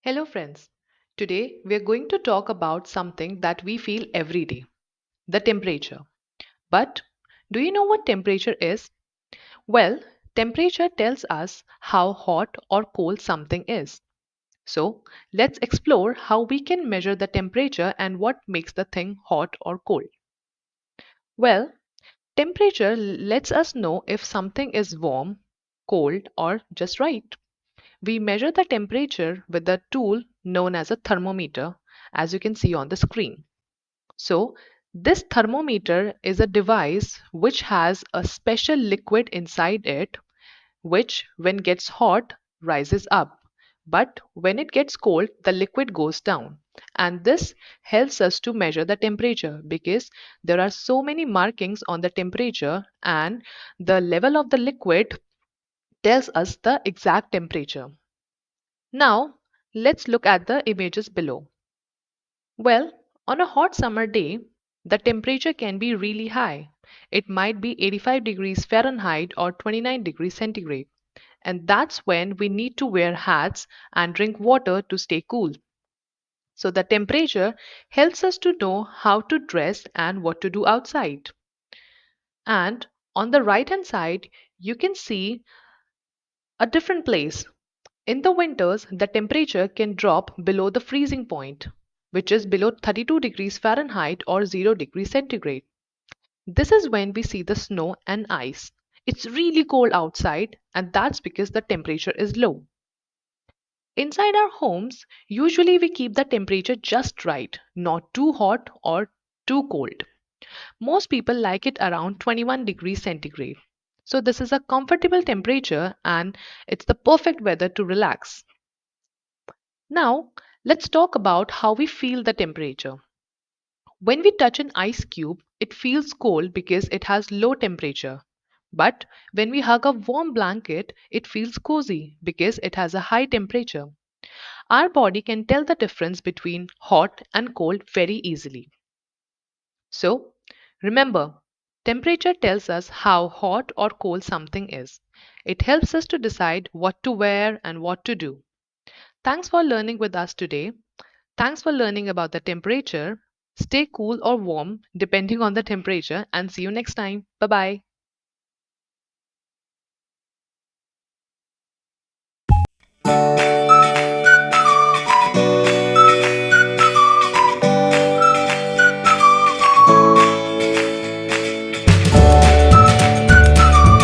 Hello, friends. Today we are going to talk about something that we feel every day, the temperature. But do you know what temperature is? Well, temperature tells us how hot or cold something is. So, let's explore how we can measure the temperature and what makes the thing hot or cold. Well, temperature lets us know if something is warm, cold, or just right. We measure the temperature with a tool known as a thermometer, as you can see on the screen. So, this thermometer is a device which has a special liquid inside it, which, when gets hot, rises up. But when it gets cold, the liquid goes down. And this helps us to measure the temperature because there are so many markings on the temperature, and the level of the liquid tells us the exact temperature. Now, let's look at the images below. Well, on a hot summer day, the temperature can be really high. It might be 85 degrees Fahrenheit or 29 degrees centigrade. And that's when we need to wear hats and drink water to stay cool. So the temperature helps us to know how to dress and what to do outside. And on the right hand side, you can see a different place. In the winters, the temperature can drop below the freezing point, which is below 32 degrees Fahrenheit or 0 degrees centigrade. This is when we see the snow and ice. It's really cold outside, and that's because the temperature is low. Inside our homes, usually we keep the temperature just right, not too hot or too cold. Most people like it around 21 degrees centigrade. So, this is a comfortable temperature and it's the perfect weather to relax. Now, let's talk about how we feel the temperature. When we touch an ice cube, it feels cold because it has low temperature. But when we hug a warm blanket, it feels cozy because it has a high temperature. Our body can tell the difference between hot and cold very easily. So, remember, temperature tells us how hot or cold something is. It helps us to decide what to wear and what to do. Thanks for learning with us today. Thanks for learning about the temperature. Stay cool or warm depending on the temperature and see you next time. Bye bye.